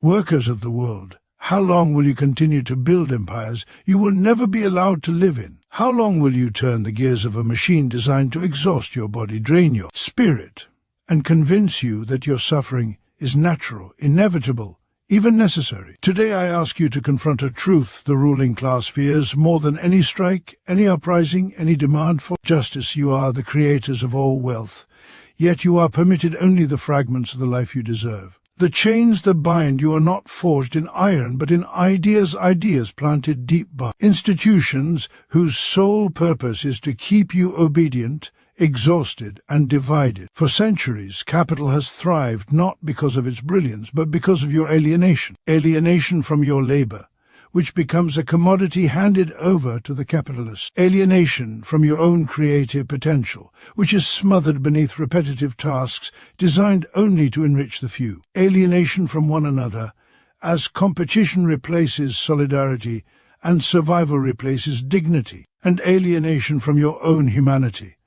Workers of the world, how long will you continue to build empires you will never be allowed to live in? How long will you turn the gears of a machine designed to exhaust your body, drain your spirit, and convince you that your suffering is natural, inevitable, even necessary? Today I ask you to confront a truth the ruling class fears more than any strike, any uprising, any demand for justice. You are the creators of all wealth, yet you are permitted only the fragments of the life you deserve. The chains that bind you are not forged in iron, but in ideas planted deep by institutions whose sole purpose is to keep you obedient, exhausted, and divided. For centuries, capital has thrived not because of its brilliance, but because of your alienation. Alienation from your labor, which becomes a commodity handed over to the capitalist. Alienation from your own creative potential, which is smothered beneath repetitive tasks designed only to enrich the few. Alienation from one another, as competition replaces solidarity and survival replaces dignity. And alienation from your own humanity,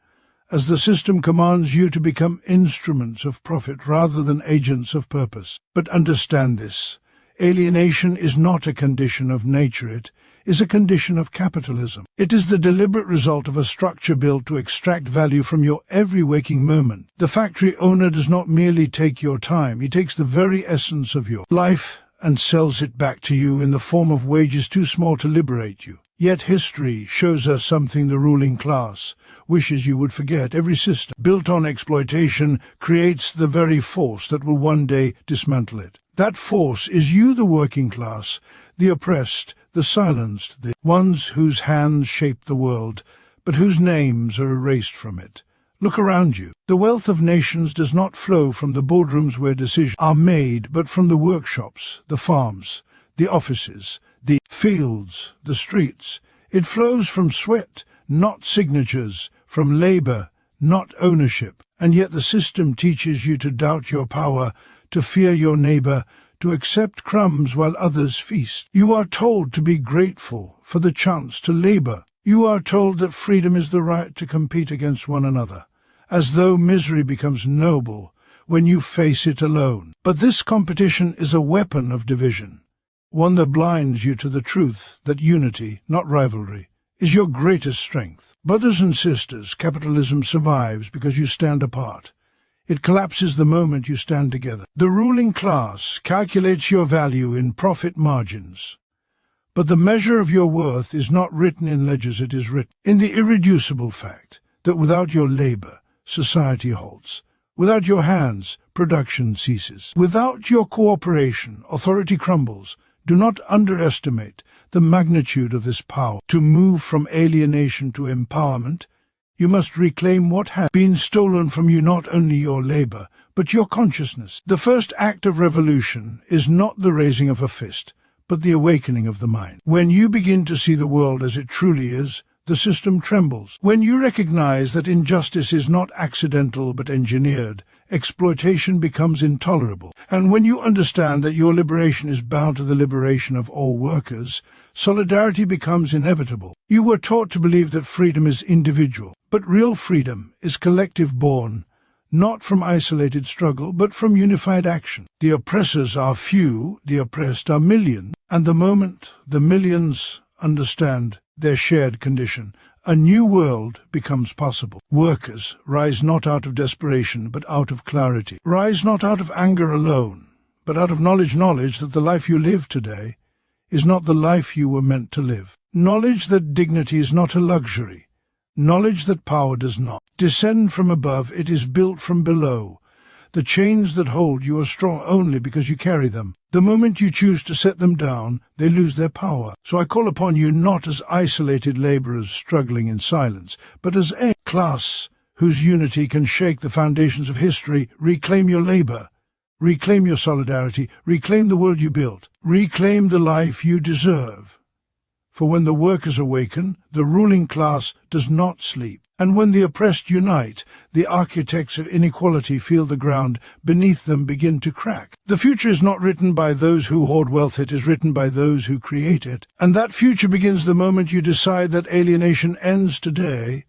as the system commands you to become instruments of profit rather than agents of purpose. But understand this. Alienation is not a condition of nature, it is a condition of capitalism. It is the deliberate result of a structure built to extract value from your every waking moment. The factory owner does not merely take your time, he takes the very essence of your life and sells it back to you in the form of wages too small to liberate you. Yet history shows us something the ruling class wishes you would forget. Every system built on exploitation creates the very force that will one day dismantle it. That force is you, the working class, the oppressed, the silenced, the ones whose hands shape the world, but whose names are erased from it. Look around you. The wealth of nations does not flow from the boardrooms where decisions are made, but from the workshops, the farms, the offices, the fields, the streets. It flows from sweat, not signatures, from labor, not ownership. And yet the system teaches you to doubt your power, to fear your neighbor, to accept crumbs while others feast. You are told to be grateful for the chance to labor. You are told that freedom is the right to compete against one another, as though misery becomes noble when you face it alone. But this competition is a weapon of division, one that blinds you to the truth that unity, not rivalry, is your greatest strength. Brothers and sisters, capitalism survives because you stand apart. It collapses the moment you stand together. The ruling class calculates your value in profit margins. But the measure of your worth is not written in ledgers, it is written in the irreducible fact that without your labor, society halts. Without your hands, production ceases. Without your cooperation, authority crumbles. Do not underestimate the magnitude of this power. To move from alienation to empowerment, you must reclaim what has been stolen from you, not only your labor, but your consciousness. The first act of revolution is not the raising of a fist, but the awakening of the mind. When you begin to see the world as it truly is, the system trembles. When you recognize that injustice is not accidental but engineered, exploitation becomes intolerable. And when you understand that your liberation is bound to the liberation of all workers, solidarity becomes inevitable. You were taught to believe that freedom is individual, but real freedom is collective, born not from isolated struggle, but from unified action. The oppressors are few, the oppressed are millions, and the moment the millions understand their shared condition, a new world becomes possible. Workers rise not out of desperation, but out of clarity. Rise not out of anger alone, but out of knowledge that the life you live today is not the life you were meant to live. Knowledge that dignity is not a luxury. Knowledge that power does not descend from above, it is built from below. The chains that hold you are strong only because you carry them. The moment you choose to set them down, they lose their power. So I call upon you not as isolated laborers struggling in silence, but as a class whose unity can shake the foundations of history. Reclaim your labor. Reclaim your solidarity. Reclaim the world you built. Reclaim the life you deserve. For when the workers awaken, the ruling class does not sleep. And when the oppressed unite, the architects of inequality feel the ground beneath them begin to crack. The future is not written by those who hoard wealth, it is written by those who create it. And that future begins the moment you decide that alienation ends today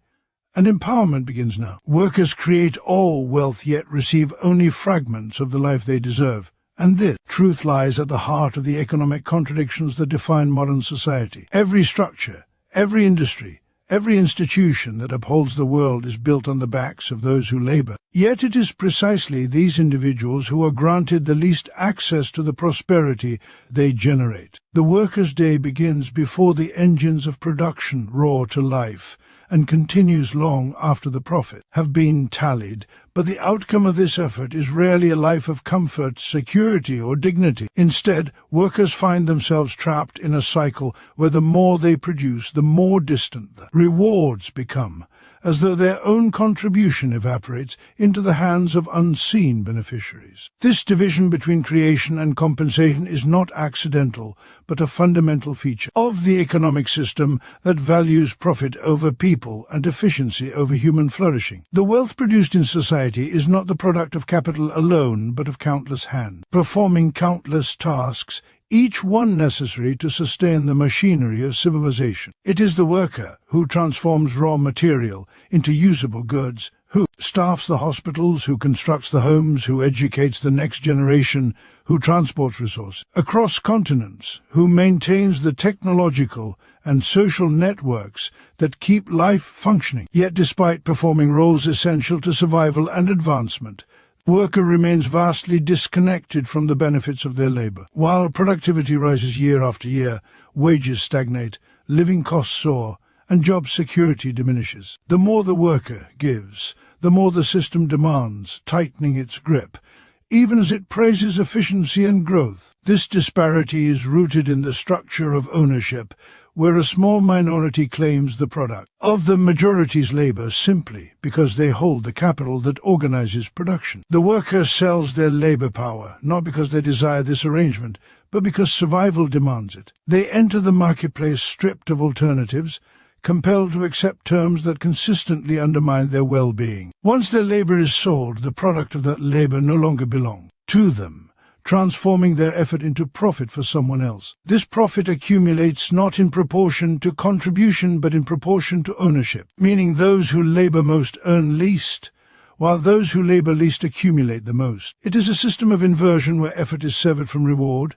and empowerment begins now. Workers create all wealth, yet receive only fragments of the life they deserve. And this truth lies at the heart of the economic contradictions that define modern society. Every structure, every industry, every institution that upholds the world is built on the backs of those who labor. Yet it is precisely these individuals who are granted the least access to the prosperity they generate. The worker's day begins before the engines of production roar to life, and continues long after the profits have been tallied, but the outcome of this effort is rarely a life of comfort, security, or dignity. Instead, workers find themselves trapped in a cycle where the more they produce, the more distant the rewards become, as though their own contribution evaporates into the hands of unseen beneficiaries. This division between creation and compensation is not accidental, but a fundamental feature of the economic system that values profit over people and efficiency over human flourishing. The wealth produced in society is not the product of capital alone, but of countless hands, performing countless tasks, each one necessary to sustain the machinery of civilization. It is the worker who transforms raw material into usable goods, who staffs the hospitals, who constructs the homes, who educates the next generation, who transports resources across continents, who maintains the technological and social networks that keep life functioning. Yet despite performing roles essential to survival and advancement, the worker remains vastly disconnected from the benefits of their labor. While productivity rises year after year, wages stagnate, living costs soar, and job security diminishes. The more the worker gives, the more the system demands, tightening its grip, even as it praises efficiency and growth. This disparity is rooted in the structure of ownership, where a small minority claims the product of the majority's labor simply because they hold the capital that organizes production. The worker sells their labor power, not because they desire this arrangement, but because survival demands it. They enter the marketplace stripped of alternatives, compelled to accept terms that consistently undermine their well-being. Once their labor is sold, the product of that labor no longer belongs to them, transforming their effort into profit for someone else. This profit accumulates not in proportion to contribution, but in proportion to ownership, meaning those who labor most earn least, while those who labor least accumulate the most. It is a system of inversion where effort is severed from reward,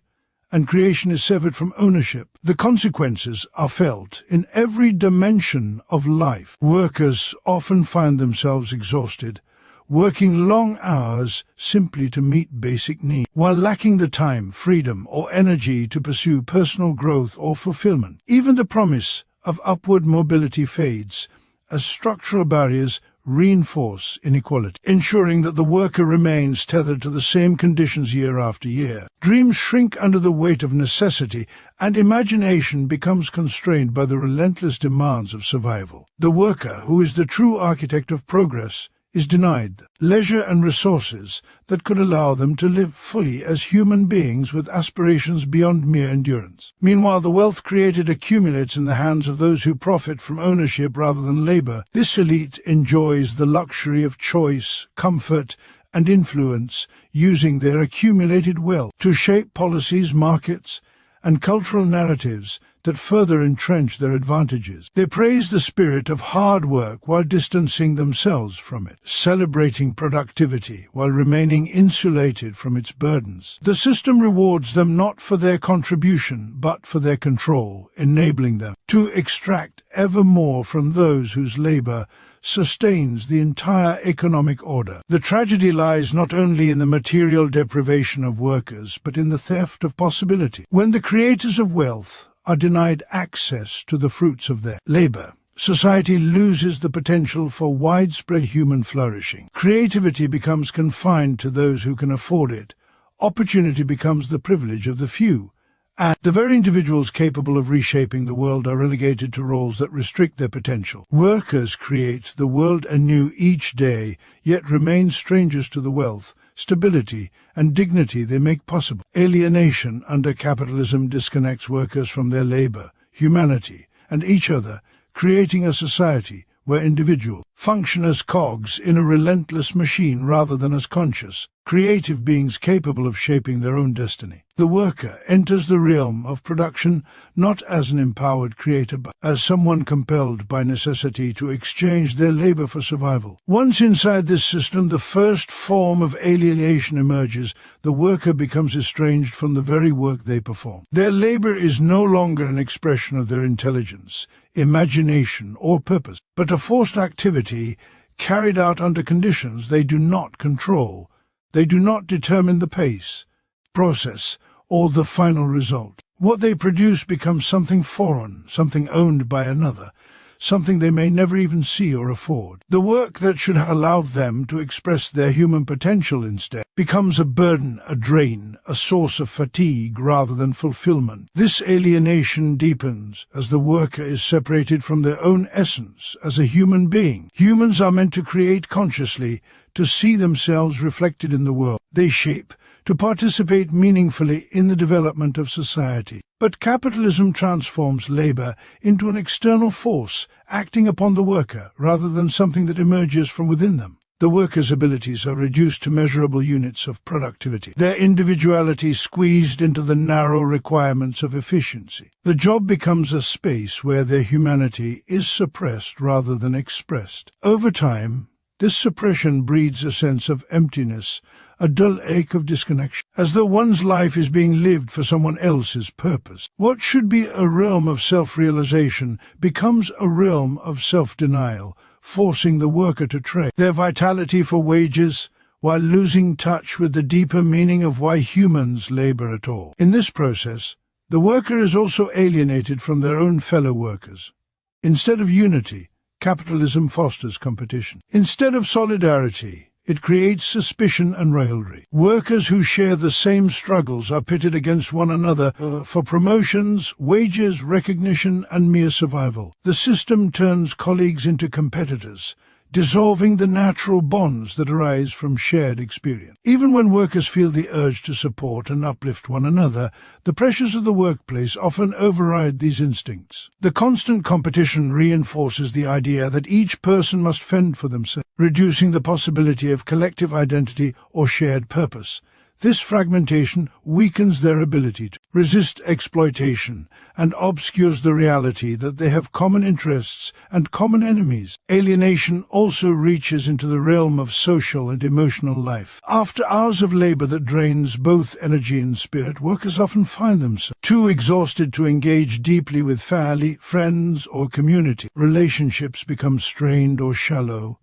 and creation is severed from ownership. The consequences are felt in every dimension of life. Workers often find themselves exhausted, working long hours simply to meet basic needs, while lacking the time, freedom, or energy to pursue personal growth or fulfillment. Even the promise of upward mobility fades, as structural barriers reinforce inequality, ensuring that the worker remains tethered to the same conditions year after year. Dreams shrink under the weight of necessity, and imagination becomes constrained by the relentless demands of survival. The worker, who is the true architect of progress, is denied leisure and resources that could allow them to live fully as human beings with aspirations beyond mere endurance. Meanwhile, the wealth created accumulates in the hands of those who profit from ownership rather than labor. This elite enjoys the luxury of choice, comfort, and influence, using their accumulated wealth to shape policies, markets, and cultural narratives that further entrench their advantages. They praise the spirit of hard work while distancing themselves from it, celebrating productivity while remaining insulated from its burdens. The system rewards them not for their contribution, but for their control, enabling them to extract ever more from those whose labor sustains the entire economic order. The tragedy lies not only in the material deprivation of workers, but in the theft of possibility. When the creators of wealth are denied access to the fruits of their labor, society loses the potential for widespread human flourishing. Creativity becomes confined to those who can afford it. Opportunity becomes the privilege of the few, and the very individuals capable of reshaping the world are relegated to roles that restrict their potential. Workers create the world anew each day, yet remain strangers to the wealth, stability, and dignity they make possible. Alienation under capitalism disconnects workers from their labor, humanity, and each other, creating a society where individuals function as cogs in a relentless machine rather than as conscious, creative beings capable of shaping their own destiny. The worker enters the realm of production not as an empowered creator, but as someone compelled by necessity to exchange their labor for survival. Once inside this system, the first form of alienation emerges. The worker becomes estranged from the very work they perform. Their labor is no longer an expression of their intelligence, imagination, or purpose, but a forced activity carried out under conditions they do not control. They do not determine the pace, process, or the final result. What they produce becomes something foreign, something owned by another, something they may never even see or afford. The work that should allow them to express their human potential instead becomes a burden, a drain, a source of fatigue rather than fulfillment. This alienation deepens as the worker is separated from their own essence as a human being. Humans are meant to create consciously, to see themselves reflected in the world they shape, to participate meaningfully in the development of society. But capitalism transforms labor into an external force acting upon the worker rather than something that emerges from within them. The worker's abilities are reduced to measurable units of productivity, their individuality squeezed into the narrow requirements of efficiency. The job becomes a space where their humanity is suppressed rather than expressed. Over time, this suppression breeds a sense of emptiness, a dull ache of disconnection, as though one's life is being lived for someone else's purpose. What should be a realm of self-realization becomes a realm of self-denial, forcing the worker to trade their vitality for wages, while losing touch with the deeper meaning of why humans labor at all. In this process, the worker is also alienated from their own fellow workers. Instead of unity, capitalism fosters competition. Instead of solidarity, it creates suspicion and rivalry. Workers who share the same struggles are pitted against one another for promotions, wages, recognition, and mere survival. The system turns colleagues into competitors, dissolving the natural bonds that arise from shared experience. Even when workers feel the urge to support and uplift one another, the pressures of the workplace often override these instincts. The constant competition reinforces the idea that each person must fend for themselves, reducing the possibility of collective identity or shared purpose. This fragmentation weakens their ability to resist exploitation and obscures the reality that they have common interests and common enemies. Alienation also reaches into the realm of social and emotional life. After hours of labor that drains both energy and spirit, workers often find themselves too exhausted to engage deeply with family, friends, or community. Relationships become strained or shallow,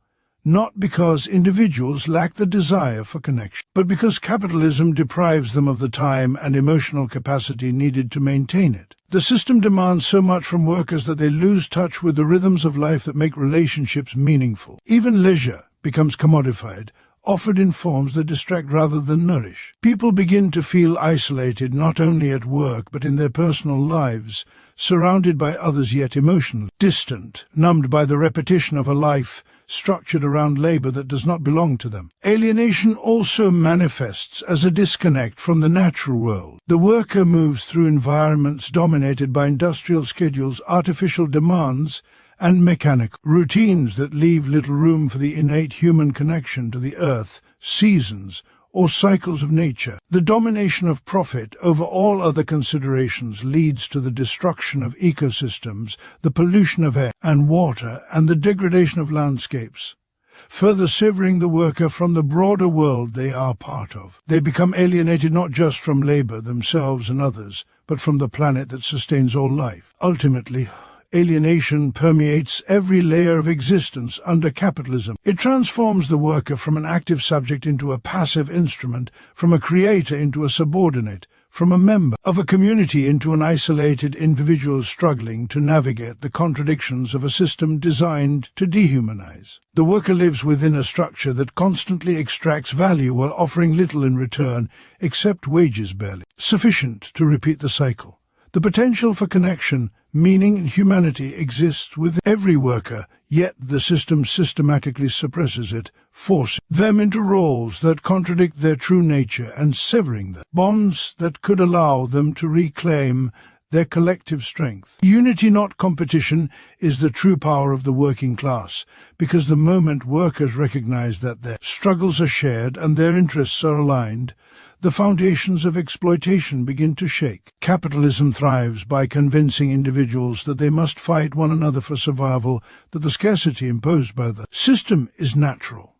not because individuals lack the desire for connection, but because capitalism deprives them of the time and emotional capacity needed to maintain it. The system demands so much from workers that they lose touch with the rhythms of life that make relationships meaningful. Even leisure becomes commodified, offered in forms that distract rather than nourish. People begin to feel isolated not only at work but in their personal lives, surrounded by others yet emotionally distant, numbed by the repetition of a life structured around labor that does not belong to them. Alienation also manifests as a disconnect from the natural world. The worker moves through environments dominated by industrial schedules, artificial demands, and mechanical routines that leave little room for the innate human connection to the earth, seasons, or cycles of nature. The domination of profit over all other considerations leads to the destruction of ecosystems, the pollution of air and water, and the degradation of landscapes, further severing the worker from the broader world they are part of. They become alienated not just from labor, themselves and others, but from the planet that sustains all life. Ultimately, alienation permeates every layer of existence under capitalism. It transforms the worker from an active subject into a passive instrument, from a creator into a subordinate, from a member of a community into an isolated individual struggling to navigate the contradictions of a system designed to dehumanize. The worker lives within a structure that constantly extracts value while offering little in return, except wages barely sufficient to repeat the cycle. The potential for connection, meaning, and humanity exists with every worker, yet the system systematically suppresses it, forcing them into roles that contradict their true nature and severing the bonds that could allow them to reclaim their collective strength. Unity, not competition, is the true power of the working class, because the moment workers recognize that their struggles are shared and their interests are aligned, the foundations of exploitation begin to shake. Capitalism thrives by convincing individuals that they must fight one another for survival, that the scarcity imposed by the system is natural,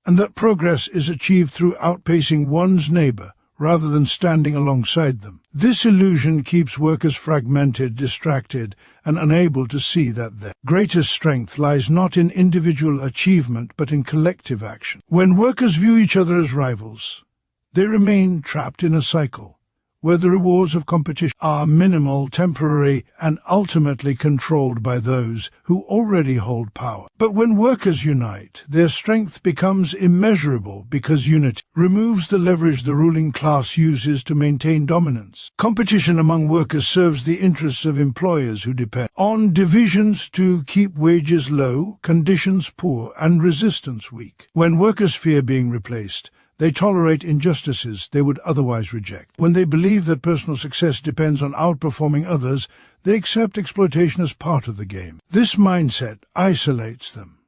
and that progress is achieved through outpacing one's neighbor rather than standing alongside them. This illusion keeps workers fragmented, distracted, and unable to see that their greatest strength lies not in individual achievement but in collective action. When workers view each other as rivals, they remain trapped in a cycle where the rewards of competition are minimal, temporary, and ultimately controlled by those who already hold power. But when workers unite, their strength becomes immeasurable because unity removes the leverage the ruling class uses to maintain dominance. Competition among workers serves the interests of employers who depend on divisions to keep wages low, conditions poor, and resistance weak. When workers fear being replaced, they tolerate injustices they would otherwise reject. When they believe that personal success depends on outperforming others, they accept exploitation as part of the game. This mindset isolates them,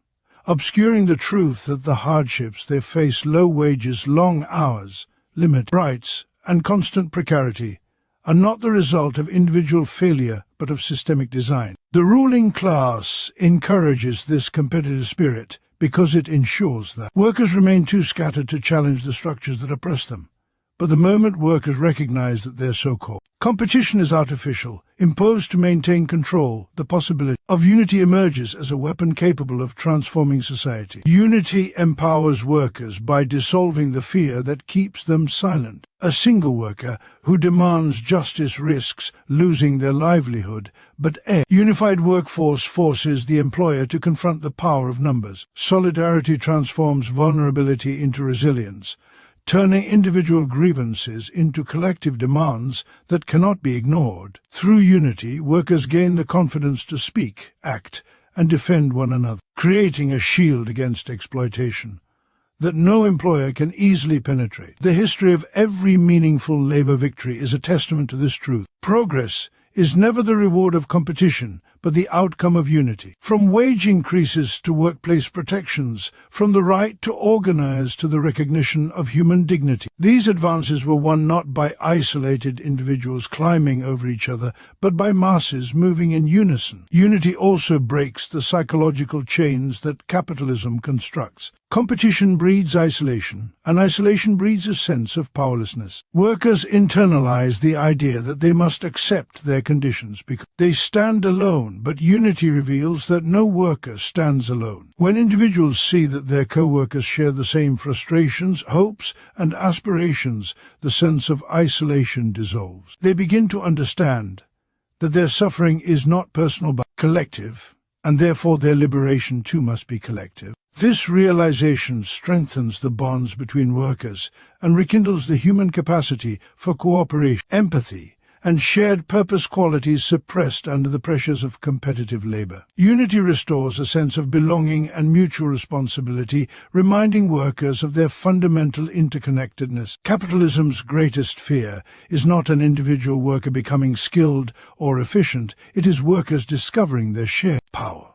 obscuring the truth that the hardships they face, low wages, long hours, limited rights, and constant precarity, are not the result of individual failure but of systemic design. The ruling class encourages this competitive spirit because it ensures that workers remain too scattered to challenge the structures that oppress them. But the moment workers recognize that their so-called competition is artificial, imposed to maintain control, the possibility of unity emerges as a weapon capable of transforming society. Unity empowers workers by dissolving the fear that keeps them silent. A single worker who demands justice risks losing their livelihood, but a unified workforce forces the employer to confront the power of numbers. Solidarity transforms vulnerability into resilience, turning individual grievances into collective demands that cannot be ignored. Through unity, workers gain the confidence to speak, act, and defend one another, creating a shield against exploitation that no employer can easily penetrate. The history of every meaningful labor victory is a testament to this truth. Progress is never the reward of competition, but the outcome of unity. From wage increases to workplace protections, from the right to organize to the recognition of human dignity, these advances were won not by isolated individuals climbing over each other, but by masses moving in unison. Unity also breaks the psychological chains that capitalism constructs. Competition breeds isolation, and isolation breeds a sense of powerlessness. Workers internalize the idea that they must accept their conditions because they stand alone, but unity reveals that no worker stands alone. When individuals see that their co-workers share the same frustrations, hopes, and aspirations, the sense of isolation dissolves. They begin to understand that their suffering is not personal but collective, and therefore their liberation too must be collective. This realization strengthens the bonds between workers and rekindles the human capacity for cooperation, empathy, and shared purpose, qualities suppressed under the pressures of competitive labor. Unity restores a sense of belonging and mutual responsibility, reminding workers of their fundamental interconnectedness. Capitalism's greatest fear is not an individual worker becoming skilled or efficient, it is workers discovering their shared power.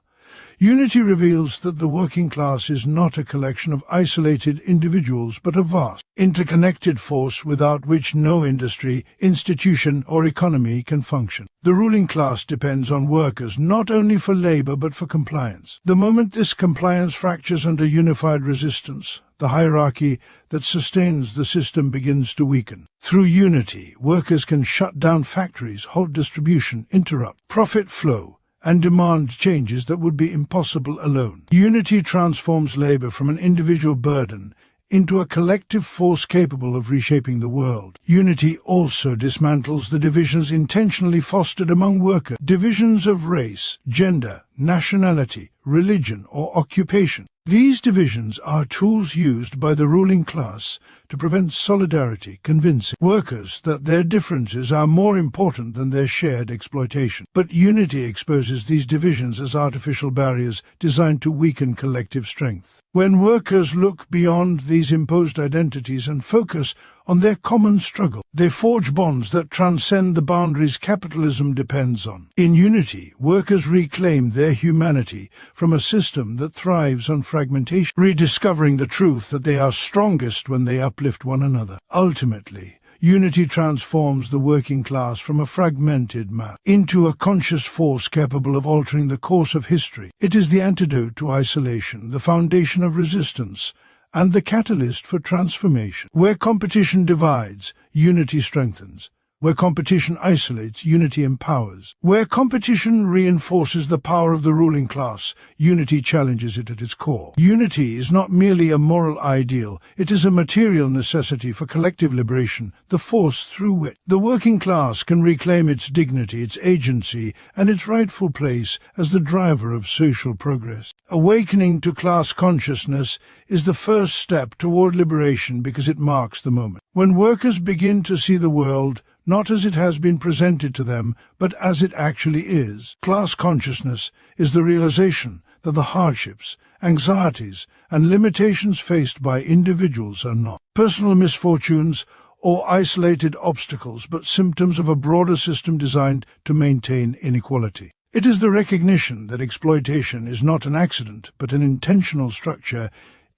Unity reveals that the working class is not a collection of isolated individuals, but a vast, interconnected force without which no industry, institution, or economy can function. The ruling class depends on workers not only for labor but for compliance. The moment this compliance fractures under unified resistance, the hierarchy that sustains the system begins to weaken. Through unity, workers can shut down factories, halt distribution, interrupt profit flow, and demand changes that would be impossible alone. Unity transforms labor from an individual burden into a collective force capable of reshaping the world. Unity also dismantles the divisions intentionally fostered among workers, divisions of race, gender, nationality, religion, or occupation. These divisions are tools used by the ruling class to prevent solidarity, convincing workers that their differences are more important than their shared exploitation. But unity exposes these divisions as artificial barriers designed to weaken collective strength. When workers look beyond these imposed identities and focus on their common struggle. They forge bonds that transcend the boundaries capitalism depends on. In unity, workers reclaim their humanity from a system that thrives on fragmentation, rediscovering the truth that they are strongest when they uplift one another. Ultimately, unity transforms the working class from a fragmented mass into a conscious force capable of altering the course of history. It is the antidote to isolation, the foundation of resistance, and the catalyst for transformation. Where competition divides, unity strengthens. Where competition isolates, unity empowers. Where competition reinforces the power of the ruling class, unity challenges it at its core. Unity is not merely a moral ideal, it is a material necessity for collective liberation, the force through which the working class can reclaim its dignity, its agency, and its rightful place as the driver of social progress. Awakening to class consciousness is the first step toward liberation because it marks the moment when workers begin to see the world not as it has been presented to them, but as it actually is. Class consciousness is the realization that the hardships, anxieties, and limitations faced by individuals are not personal misfortunes or isolated obstacles, but symptoms of a broader system designed to maintain inequality. It is the recognition that exploitation is not an accident, but an intentional structure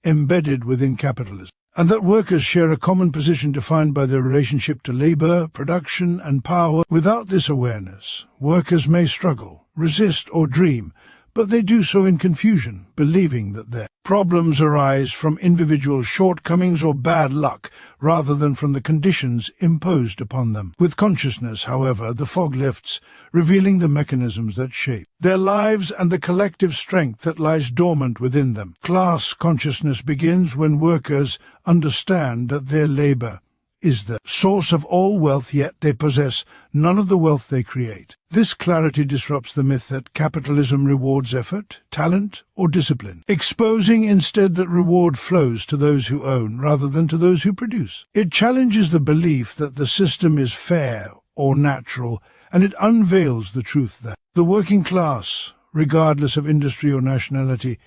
embedded within capitalism, and that workers share a common position defined by their relationship to labor, production, and power. Without this awareness, workers may struggle, resist, or dream, but they do so in confusion, believing that their problems arise from individual shortcomings or bad luck, rather than from the conditions imposed upon them. With consciousness, however, the fog lifts, revealing the mechanisms that shape their lives and the collective strength that lies dormant within them. Class consciousness begins when workers understand that their labor is the source of all wealth, yet they possess none of the wealth they create. This clarity disrupts the myth that capitalism rewards effort, talent, or discipline, exposing instead that reward flows to those who own rather than to those who produce. It challenges the belief that the system is fair or natural, and it unveils the truth that the working class, regardless of industry or nationality,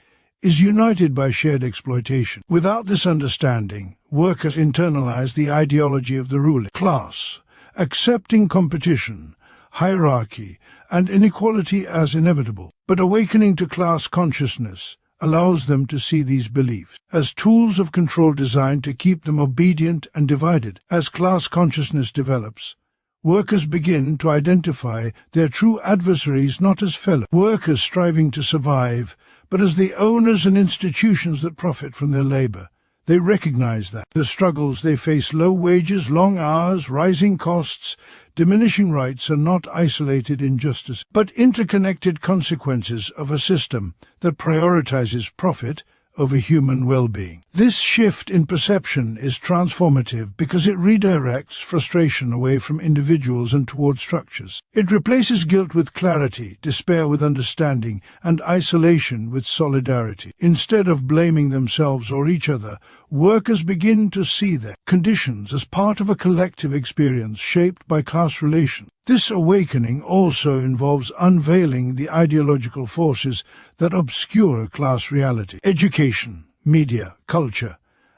is united by shared exploitation. Without this understanding, workers internalize the ideology of the ruling class, accepting competition, hierarchy, and inequality as inevitable. But awakening to class consciousness allows them to see these beliefs as tools of control designed to keep them obedient and divided. As class consciousness develops, workers begin to identify their true adversaries not as fellow workers striving to survive, but as the owners and institutions that profit from their labor. They recognize that the struggles they face, low wages, long hours, rising costs, diminishing rights, are not isolated injustice, but interconnected consequences of a system that prioritizes profit over human well-being. This shift in perception is transformative because it redirects frustration away from individuals and toward structures. It replaces guilt with clarity, despair with understanding, and isolation with solidarity. Instead of blaming themselves or each other, workers begin to see their conditions as part of a collective experience shaped by class relations. This awakening also involves unveiling the ideological forces that obscure class reality. Education, media, culture,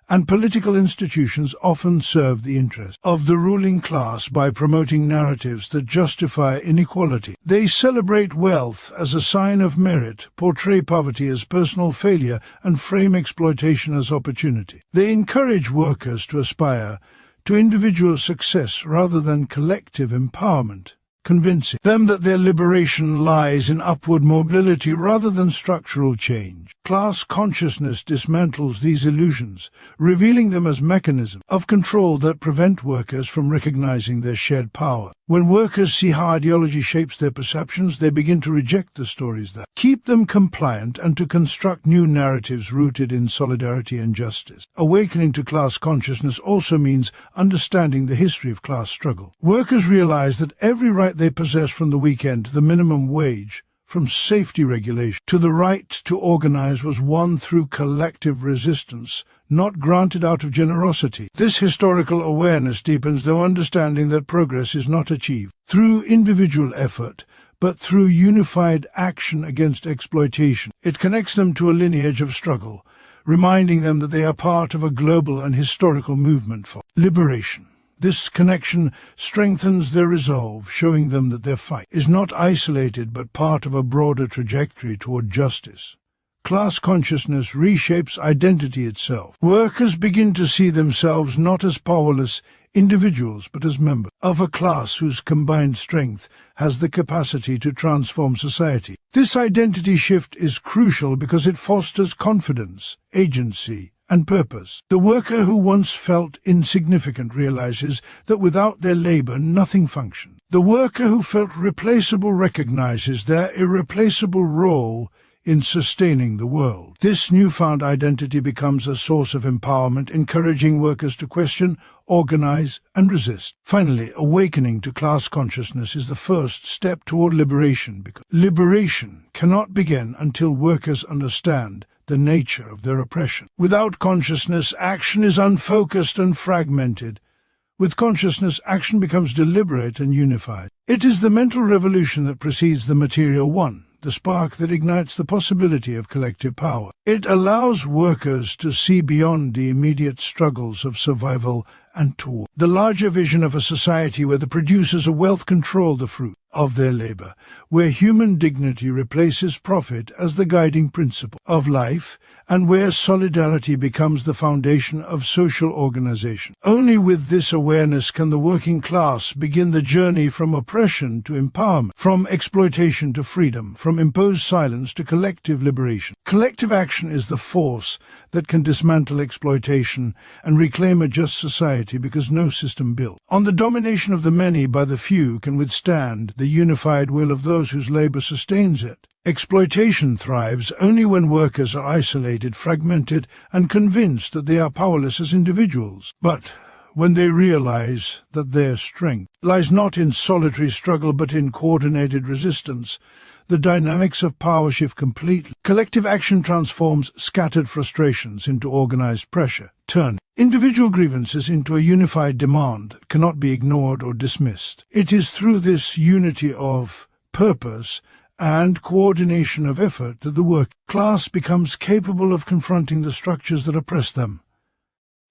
and political institutions often serve the interests of the ruling class by promoting narratives that justify inequality. They celebrate wealth as a sign of merit, portray poverty as personal failure, and frame exploitation as opportunity. They encourage workers to aspire to individual success rather than collective empowerment, convincing them that their liberation lies in upward mobility rather than structural change. Class consciousness dismantles these illusions, revealing them as mechanisms of control that prevent workers from recognizing their shared power. When workers see how ideology shapes their perceptions, they begin to reject the stories that keep them compliant and to construct new narratives rooted in solidarity and justice. Awakening to class consciousness also means understanding the history of class struggle. Workers realize that every right they possess, from the weekend to the minimum wage, from safety regulation to the right to organize, was won through collective resistance, not granted out of generosity. This historical awareness deepens their understanding that progress is not achieved through individual effort, but through unified action against exploitation. It connects them to a lineage of struggle, reminding them that they are part of a global and historical movement for liberation. This connection strengthens their resolve, showing them that their fight is not isolated but part of a broader trajectory toward justice. Class consciousness reshapes identity itself. Workers begin to see themselves not as powerless individuals but as members of a class whose combined strength has the capacity to transform society. This identity shift is crucial because it fosters confidence, agency, and purpose. The worker who once felt insignificant realizes that without their labor nothing functions. The worker who felt replaceable recognizes their irreplaceable role in sustaining the world. This newfound identity becomes a source of empowerment, encouraging workers to question, organize, and resist. Finally, awakening to class consciousness is the first step toward liberation, because liberation cannot begin until workers understand the nature of their oppression. Without consciousness, action is unfocused and fragmented. With consciousness, action becomes deliberate and unified. It is the mental revolution that precedes the material one, the spark that ignites the possibility of collective power. It allows workers to see beyond the immediate struggles of survival and toward the larger vision of a society where the producers of wealth control the fruit of their labor, where human dignity replaces profit as the guiding principle of life, and where solidarity becomes the foundation of social organization. Only with this awareness can the working class begin the journey from oppression to empowerment, from exploitation to freedom, from imposed silence to collective liberation. Collective action is the force that can dismantle exploitation and reclaim a just society, because no system built on the domination of the many by the few can withstand the unified will of those whose labor sustains it. Exploitation thrives only when workers are isolated, fragmented, and convinced that they are powerless as individuals. But when they realize that their strength lies not in solitary struggle but in coordinated resistance, the dynamics of power shift completely. Collective action transforms scattered frustrations into organized pressure, turning individual grievances into a unified demand that cannot be ignored or dismissed. It is through this unity of purpose and coordination of effort that the work class becomes capable of confronting the structures that oppress them.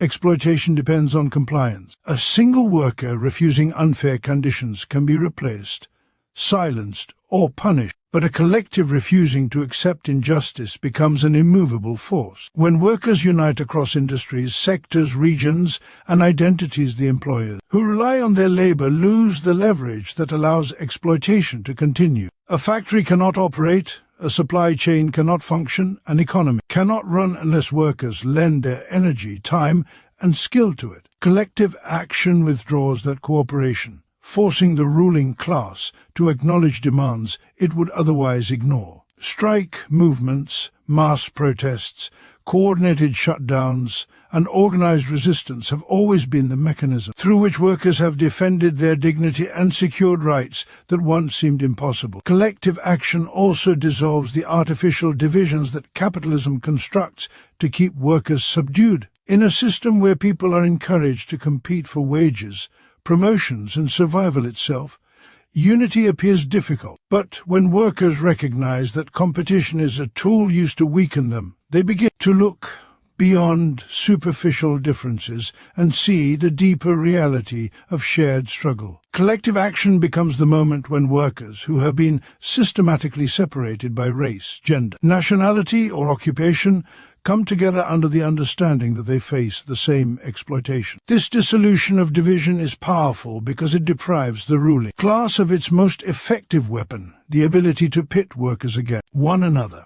Exploitation depends on compliance. A single worker refusing unfair conditions can be replaced, silenced, or punished, but a collective refusing to accept injustice becomes an immovable force. When workers unite across industries, sectors, regions, and identities, the employers who rely on their labor lose the leverage that allows exploitation to continue. A factory cannot operate, a supply chain cannot function, an economy cannot run unless workers lend their energy, time, and skill to it. Collective action withdraws that cooperation, forcing the ruling class to acknowledge demands it would otherwise ignore. Strike movements, mass protests, coordinated shutdowns, and organized resistance have always been the mechanism through which workers have defended their dignity and secured rights that once seemed impossible. Collective action also dissolves the artificial divisions that capitalism constructs to keep workers subdued. In a system where people are encouraged to compete for wages, promotions, and survival itself, unity appears difficult. But when workers recognize that competition is a tool used to weaken them, they begin to look beyond superficial differences and see the deeper reality of shared struggle. Collective action becomes the moment when workers who have been systematically separated by race, gender, nationality, or occupation come together under the understanding that they face the same exploitation. This dissolution of division is powerful because it deprives the ruling class of its most effective weapon, the ability to pit workers against one another.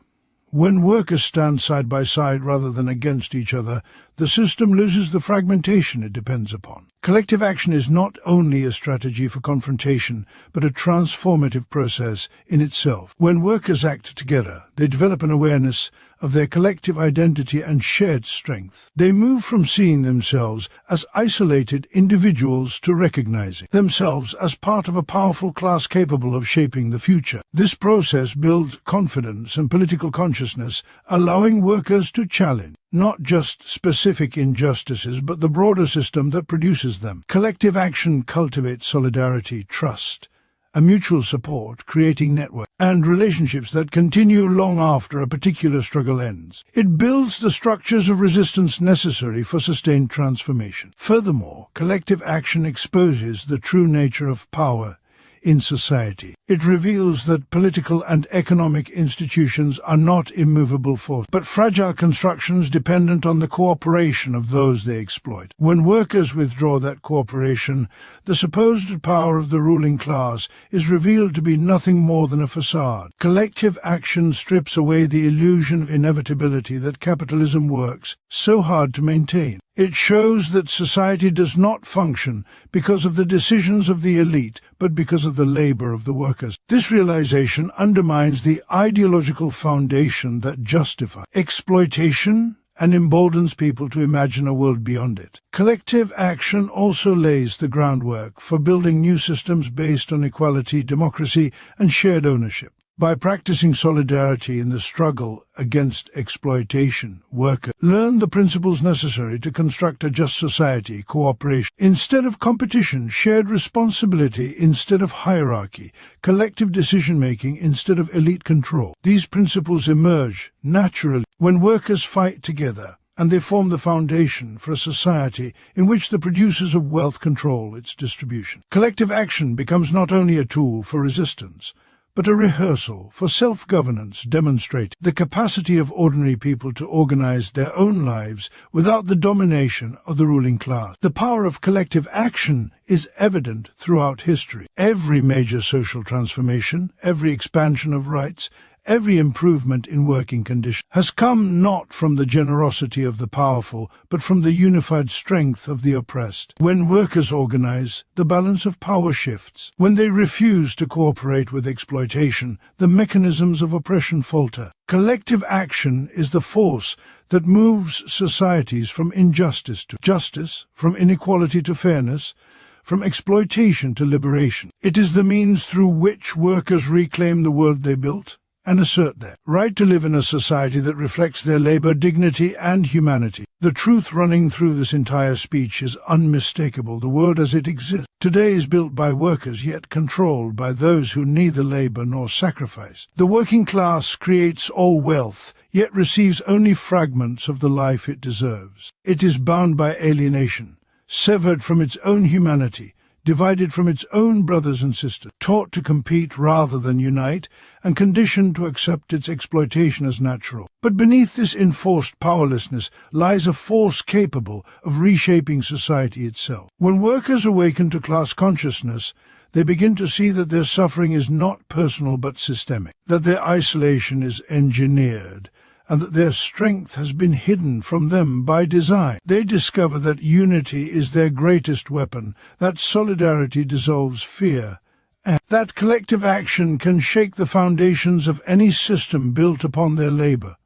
When workers stand side by side rather than against each other, the system loses the fragmentation it depends upon. Collective action is not only a strategy for confrontation, but a transformative process in itself. When workers act together, they develop an awareness of their collective identity and shared strength. They move from seeing themselves as isolated individuals to recognizing themselves as part of a powerful class capable of shaping the future. This process builds confidence and political consciousness, allowing workers to challenge not just specific injustices, but the broader system that produces them. Collective action cultivates solidarity, trust, a mutual support, creating networks and relationships that continue long after a particular struggle ends. It builds the structures of resistance necessary for sustained transformation. Furthermore, collective action exposes the true nature of power in society. It reveals that political and economic institutions are not immovable forces, but fragile constructions dependent on the cooperation of those they exploit. When workers withdraw that cooperation, the supposed power of the ruling class is revealed to be nothing more than a facade. Collective action strips away the illusion of inevitability that capitalism works so hard to maintain. It shows that society does not function because of the decisions of the elite, but because of the labor of the workers. This realization undermines the ideological foundation that justifies exploitation and emboldens people to imagine a world beyond it. Collective action also lays the groundwork for building new systems based on equality, democracy, and shared ownership. By practicing solidarity in the struggle against exploitation, workers learn the principles necessary to construct a just society: cooperation instead of competition, shared responsibility instead of hierarchy, collective decision-making instead of elite control. These principles emerge naturally when workers fight together, and they form the foundation for a society in which the producers of wealth control its distribution. Collective action becomes not only a tool for resistance, but a rehearsal for self-governance, demonstrating the capacity of ordinary people to organize their own lives without the domination of the ruling class. The power of collective action is evident throughout history. Every major social transformation, every expansion of rights, every improvement in working conditions has come not from the generosity of the powerful, but from the unified strength of the oppressed. When workers organize, the balance of power shifts. When they refuse to cooperate with exploitation, the mechanisms of oppression falter. Collective action is the force that moves societies from injustice to justice, from inequality to fairness, from exploitation to liberation. It is the means through which workers reclaim the world they built and assert their right to live in a society that reflects their labor, dignity, and humanity. The truth running through this entire speech is unmistakable. The world as it exists today is built by workers, yet controlled by those who neither labor nor sacrifice. The working class creates all wealth, yet receives only fragments of the life it deserves. It is bound by alienation, severed from its own humanity, divided from its own brothers and sisters, taught to compete rather than unite, and conditioned to accept its exploitation as natural. But beneath this enforced powerlessness lies a force capable of reshaping society itself. When workers awaken to class consciousness, they begin to see that their suffering is not personal but systemic, that their isolation is engineered, and that their strength has been hidden from them by design. They discover that unity is their greatest weapon, that solidarity dissolves fear, and that collective action can shake the foundations of any system built upon their labor.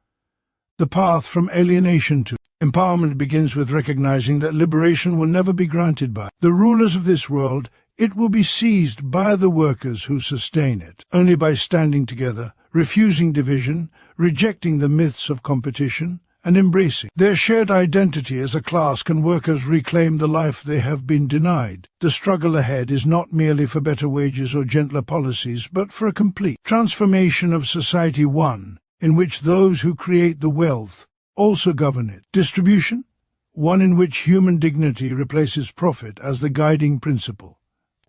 The path from alienation to empowerment begins with recognizing that liberation will never be granted by the rulers of this world. It will be seized by the workers who sustain it. Only by standing together, refusing division, rejecting the myths of competition, and embracing their shared identity as a class can workers reclaim the life they have been denied. The struggle ahead is not merely for better wages or gentler policies, but for a complete transformation of society, one in which those who create the wealth also govern it. Distribution, one in which human dignity replaces profit as the guiding principle.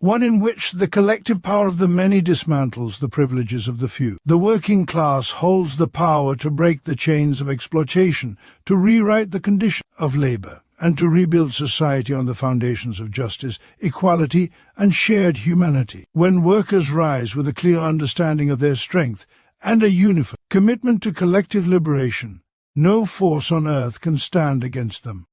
One in which the collective power of the many dismantles the privileges of the few. The working class holds the power to break the chains of exploitation, to rewrite the condition of labor, and to rebuild society on the foundations of justice, equality, and shared humanity. When workers rise with a clear understanding of their strength and a unified commitment to collective liberation, no force on earth can stand against them.